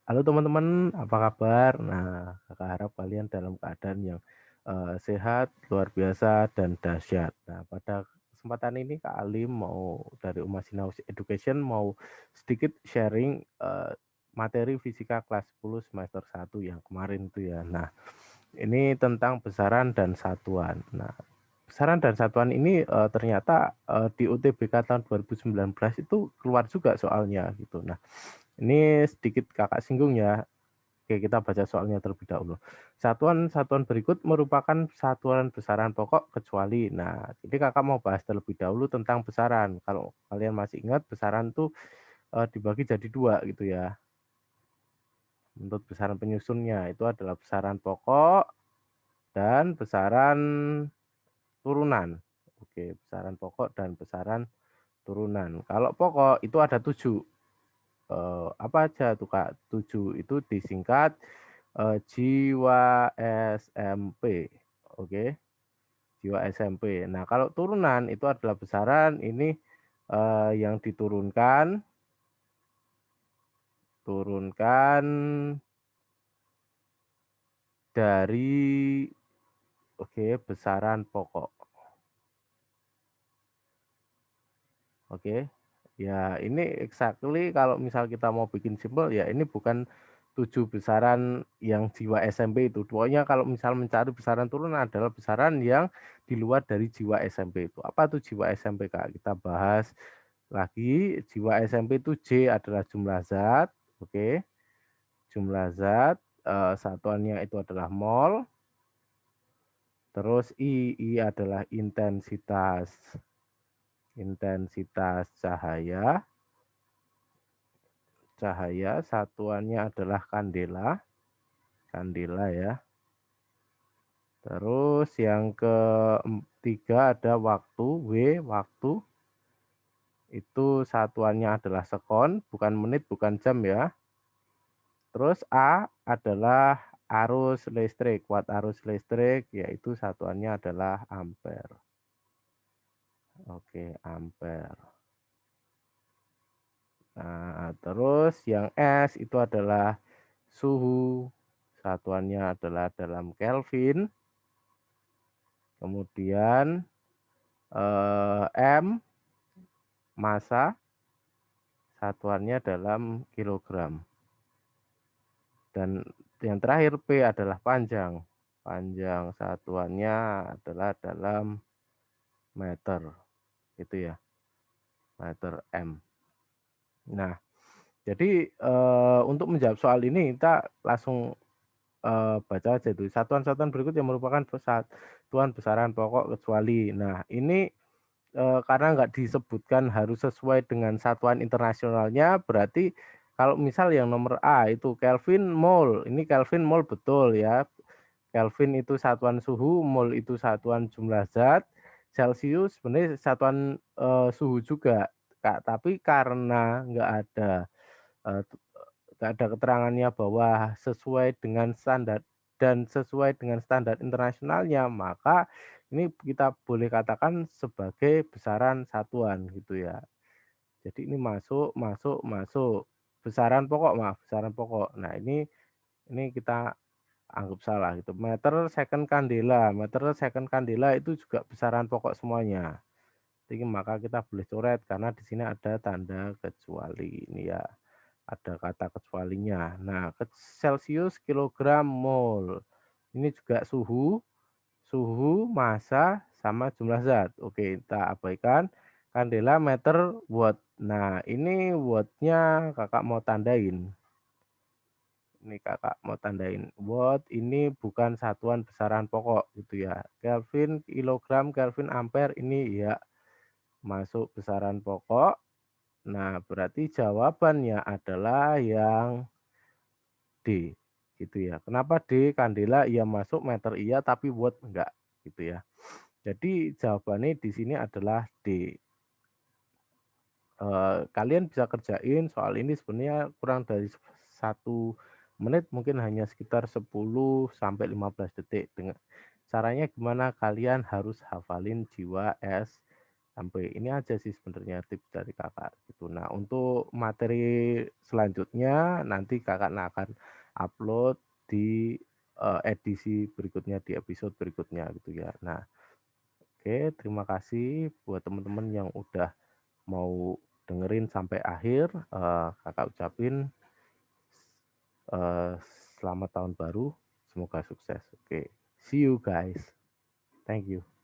Halo teman-teman, apa kabar? Nah, Kakak harap kalian dalam keadaan yang sehat, luar biasa, dan dahsyat. Nah, pada kesempatan ini Kak Alim mau dari Umas Hinaus Education mau sedikit sharing materi fisika kelas 10 semester 1 yang kemarin itu ya. Nah, ini tentang besaran dan satuan. Nah, besaran dan satuan ini ternyata di UTBK tahun 2019 itu keluar juga soalnya gitu. Nah, ini sedikit Kakak singgung ya. Oke, kita baca soalnya terlebih dahulu. Satuan-satuan berikut merupakan satuan besaran pokok kecuali. Nah, jadi Kakak mau bahas terlebih dahulu tentang besaran. Kalau kalian masih ingat, besaran tuh dibagi jadi dua gitu ya. Menurut besaran penyusunnya itu adalah besaran pokok dan besaran turunan. Oke, besaran pokok dan besaran turunan. Kalau pokok itu ada 7. Apa aja tuh Kak? 7 itu disingkat jiwa SMP. Oke, jiwa SMP. Nah, kalau turunan itu adalah besaran ini yang diturunkan turunkan dari besaran pokok. Oke. Ya, ini exactly kalau misal kita mau bikin simpel ya ini bukan 7 besaran yang jiwa SMP itu. Pokoknya kalau misal mencari besaran turunan adalah besaran yang di luar dari jiwa SMP itu. Apa tuh jiwa SMP, Kak? Kita bahas lagi. Jiwa SMP itu J adalah jumlah zat, oke. Jumlah zat, satuannya itu adalah mol. Terus I adalah intensitas intensitas cahaya. Cahaya, satuannya adalah kandela, kandela ya. Terus yang ketiga ada waktu, W, waktu. Itu satuannya adalah sekon, bukan menit, bukan jam ya. Terus A adalah arus listrik, watt arus listrik, yaitu satuannya adalah ampere. Oke, ampere. Nah, terus yang S itu adalah suhu, satuannya adalah dalam Kelvin. Kemudian M, massa, satuannya dalam kilogram. Dan yang terakhir P adalah panjang. Panjang satuannya adalah dalam meter. Itu ya, meter M. Nah, jadi untuk menjawab soal ini kita langsung baca aja itu. Satuan-satuan berikut yang merupakan satuan besaran pokok kecuali. Nah, ini karena nggak disebutkan harus sesuai dengan satuan internasionalnya, berarti kalau misal yang nomor A itu Kelvin mol, ini Kelvin mol betul ya. Kelvin itu satuan suhu, mol itu satuan jumlah zat, Celcius sebenarnya satuan suhu juga, Kak. Tapi karena eh, nggak ada keterangannya bahwa sesuai dengan standar dan sesuai dengan standar internasionalnya, maka ini kita boleh katakan sebagai besaran satuan gitu ya. Jadi ini masuk, masuk, masuk. Besaran pokok, maaf, besaran pokok. Nah, ini kita anggap salah gitu. Meter second kandela, meter second kandela itu juga besaran pokok semuanya. Jadi maka kita boleh coret karena di sini ada tanda kecuali ini ya. Ada kata kecualinya. Nah, Celcius, kilogram, mol. Ini juga suhu, massa, sama jumlah zat. Oke, kita abaikan. Kandela, meter, watt. Nah, ini wattnya kakak mau tandain. Ini kakak mau tandain. Watt ini bukan satuan besaran pokok gitu ya. Kelvin, kilogram, Kelvin, ampere ini ya masuk besaran pokok. Nah, berarti jawabannya adalah yang D gitu ya. Kenapa D? Kandela iya masuk, meter iya, tapi watt enggak gitu ya. Jadi jawabannya di sini adalah D. Kalian bisa kerjain soal ini sebenarnya kurang dari 1 menit, mungkin hanya sekitar 10 sampai 15 detik. Dengan caranya gimana? Kalian harus hafalin jiwa S Sampai ini aja sih sebenarnya tips dari Kakak gitu. Nah, untuk materi selanjutnya nanti Kakak akan upload di edisi berikutnya, di episode berikutnya gitu ya. Nah, oke, terima kasih buat teman-teman yang udah mau dengerin sampai akhir. Kakak ucapin eh, selamat tahun baru, semoga sukses. Oke, see you guys. Thank you.